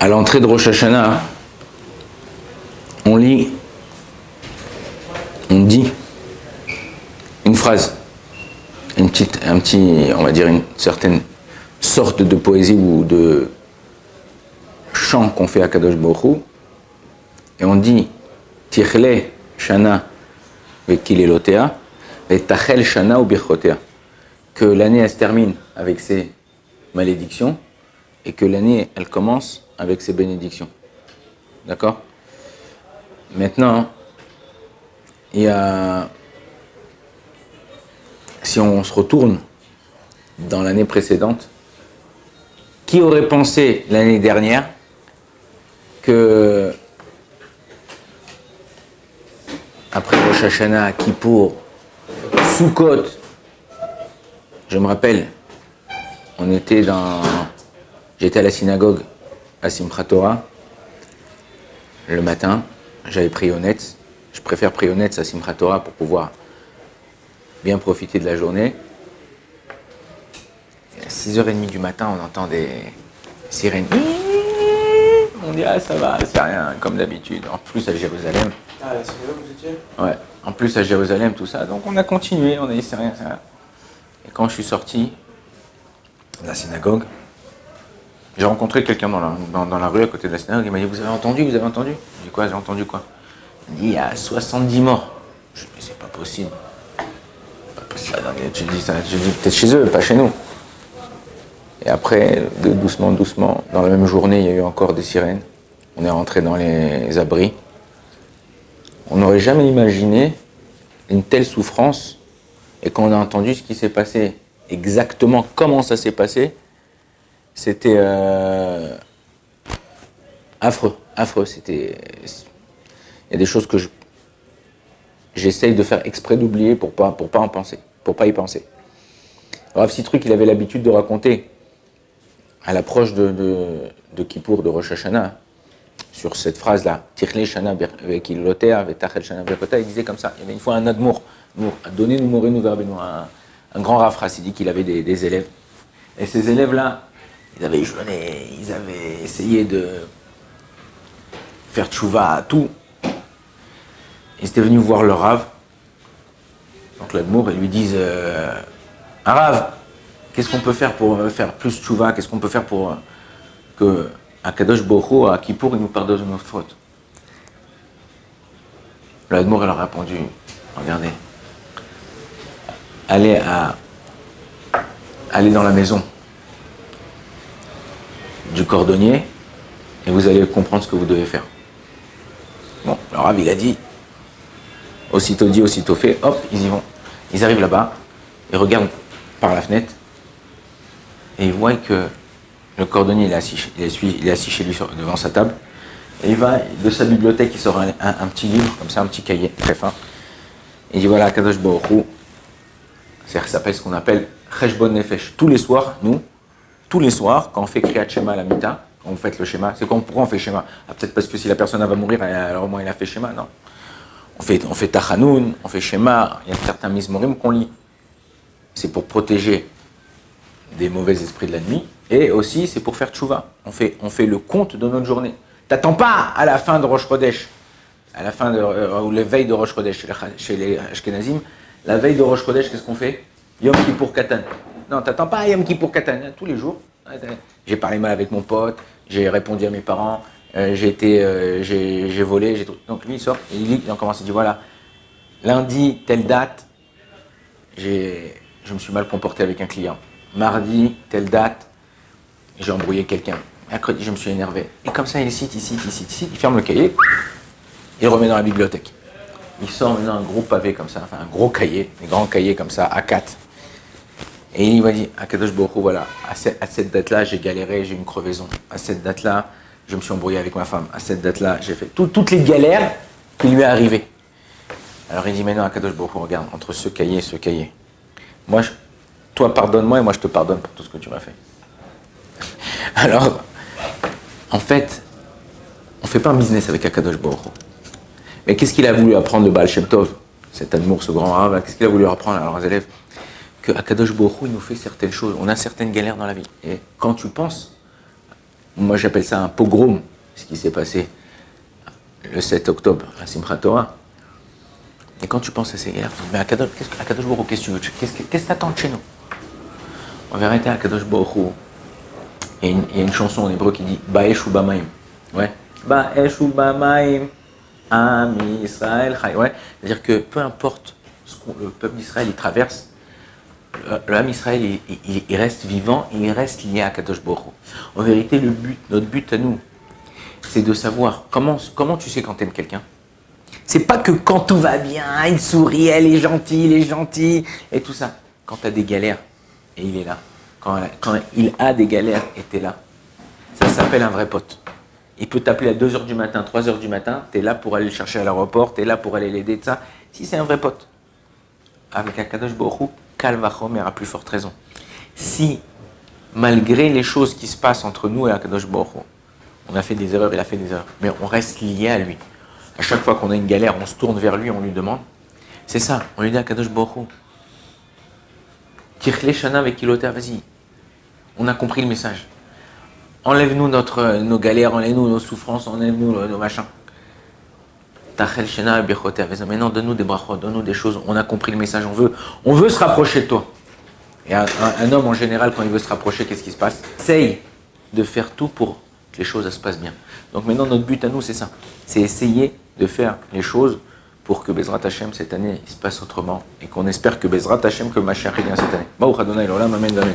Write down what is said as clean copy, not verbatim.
à l'entrée de Rosh Hashanah, on lit, on dit une phrase, on va dire une certaine sorte de poésie ou de chant qu'on fait à Kadosh Baruch Hu, et on dit Tichle Shana vekilelotea et Tachel Shana ou birchotea, que l'année elle se termine avec ses malédictions et que l'année elle commence avec ses bénédictions. D'accord? Maintenant, il y a, si on se retourne dans l'année précédente, qui aurait pensé l'année dernière que après Rosh Hashanah, Kippour, Sukkot, je me rappelle, j'étais à la synagogue à Simchat Torah le matin, j'avais pris Onetz, je préfère prier Onetz à Simchat Torah pour pouvoir bien profiter de la journée. Et à 6h30 du matin, on entend des sirènes. On dit, ah ça va, c'est rien, comme d'habitude. En plus à Jérusalem. Ah, la synagogue, vous étiez ? Ouais, en plus à Jérusalem, tout ça. Donc on a continué, on a dit, c'est rien, c'est rien. Et quand je suis sorti de la synagogue, j'ai rencontré quelqu'un dans la rue à côté de la synagogue. Il m'a dit, vous avez entendu? J'ai dit, quoi, j'ai entendu quoi? Il m'a dit, il y a 70 morts. Je dis, mais c'est pas possible. Pas possible. Non, mais tu dis peut-être chez eux, pas chez nous. Et après, doucement, dans la même journée, il y a eu encore des sirènes. On est rentré dans les abris. On n'aurait jamais imaginé une telle souffrance. Et quand on a entendu ce qui s'est passé, exactement comment ça s'est passé, c'était affreux. Il y a des choses que j'essaye de faire exprès d'oublier pour pas y penser. Rav Citruc, il avait l'habitude de raconter à l'approche de Kippour, de Rosh Hashanah, sur cette phrase-là, Tichle Shana vekilotea vetachel Shana berkota, il disait comme ça. Il y avait une fois un admour, donnez-nous morenu verbenu, un grand Rav Chassidik, il avait des élèves. Et ces élèves-là, ils avaient jeûné, ils avaient essayé de faire tchouva à tout. Ils étaient venus voir le Rav. Donc l'admour, ils lui disent Rav, qu'est-ce qu'on peut faire pour faire plus tchouva? Qu'est-ce qu'on peut faire pour que Akadosh Baruch Hu, à Kippour, il nous pardonne nos fautes? L'admour, elle a répondu, regardez, allez dans la maison du cordonnier et vous allez comprendre ce que vous devez faire. Bon, le Rav, il a dit, aussitôt dit, aussitôt fait, hop, ils y vont. Ils arrivent là-bas, ils regardent par la fenêtre et ils voient que le cordonnier il est assis chez lui devant sa table et il va de sa bibliothèque, il sort un petit livre, comme ça, un petit cahier très fin. Et il dit voilà, Kadosh Baruch Hu, ça s'appelle ce qu'on appelle Cheshbon Nefesh. Tous les soirs, quand on fait Kriyat Shema à la Mita, quand vous faites le schéma, pourquoi on fait schéma? Peut-être parce que si la personne va mourir, alors au moins il a fait schéma, non. On fait Tachanoun, on fait schéma, il y a certains Mizmorim qu'on lit. C'est pour protéger des mauvais esprits de la nuit, et aussi c'est pour faire tchouva. On fait le compte de notre journée. T'attends pas à la fin de Rosh Chodesh, ou la veille de Rosh Chodesh chez les Ashkenazim, la veille de Rosh Chodesh, qu'est-ce qu'on fait? Yom Kippour Katan. Non, t'attends pas à Yom Kippour Katan, tous les jours. J'ai parlé mal avec mon pote, j'ai répondu à mes parents, j'ai volé, j'ai tout. Donc lui il sort, et il lit, il commence, il dit voilà, lundi, telle date, je me suis mal comporté avec un client. Mardi, telle date, j'ai embrouillé quelqu'un. Mercredi, je me suis énervé. Et comme ça, il cite, il ferme le cahier, il le remet dans la bibliothèque. Il sort maintenant un gros pavé comme ça, enfin un gros cahier, des grands cahiers comme ça, A4. Et il m'a dit, à Kadosh Baruch Hu, voilà, à cette date-là, j'ai galéré, j'ai eu une crevaison. À cette date-là, je me suis embrouillé avec ma femme. À cette date-là, j'ai fait toutes les galères qui lui est arrivées. Alors il dit, maintenant, à Kadosh Baruch Hu, regarde, entre ce cahier et ce cahier, toi, pardonne-moi et moi, je te pardonne pour tout ce que tu m'as fait. Alors, en fait, on ne fait pas un business avec Akadosh Baruch Hu. Mais qu'est-ce qu'il a voulu apprendre le Baal Shem Tov, cet amour, ce grand arabe, qu'est-ce qu'il a voulu apprendre à leurs élèves? Que Akadosh Baruch Hu, il nous fait certaines choses. On a certaines galères dans la vie. Et quand tu penses Moi, j'appelle ça un pogrom, ce qui s'est passé le 7 octobre à Simchat Torah. Et quand tu penses à ces guerres, tu te dis, mais Akadosh Baruch Hu, qu'est-ce que tu veux? Qu'est-ce que t'attends de chez nous? En vérité, Akadosh Baruch Hu, il y a une chanson en hébreu qui dit Ba'esh ou Bamaim. Ouais. Ba'esh ou Bamaim, Am Israël Chai. Ouais. C'est-à-dire que peu importe ce que le peuple d'Israël il traverse, le Ham Israël il reste vivant et il reste lié à Akadosh Baruch Hu. En vérité, notre but à nous, c'est de savoir comment tu sais quand tu aimes quelqu'un. C'est pas que quand tout va bien, il sourit, elle est gentille et tout ça. Quand tu as des galères, et il est là. Quand il a des galères et tu es là. Ça s'appelle un vrai pote. Il peut t'appeler à 2h du matin, 3h du matin, tu es là pour aller le chercher à l'aéroport, tu es là pour aller l'aider, tout ça. Si c'est un vrai pote. Avec Akadosh Baruch Hu, Kal Vachomer à plus forte raison. Si, malgré les choses qui se passent entre nous et Akadosh Baruch Hu, on a fait des erreurs, il a fait des erreurs, mais on reste lié à lui. À chaque fois qu'on a une galère, on se tourne vers lui, on lui demande. C'est ça, on lui dit à Akadosh Baruch Hu. Tirchle Shana avec Kilota, vas-y. On a compris le message. Enlève-nous nos galères, enlève-nous nos souffrances, enlève-nous nos machins. Tachel Shana Birchoter, maintenant donne-nous des brachot, donne-nous des choses. On a compris le message, on veut se rapprocher de toi. Et un homme en général, quand il veut se rapprocher, qu'est-ce qui se passe? Essaye de faire tout pour que les choses se passent bien. Donc maintenant, notre but à nous, c'est ça. C'est essayer de faire les choses pour que Bezrat Hashem, cette année, il se passe autrement. Et qu'on espère que Bezrat Hashem, que Mashiach vient cette année. Baruch Adonai l'Olam, amen, amen.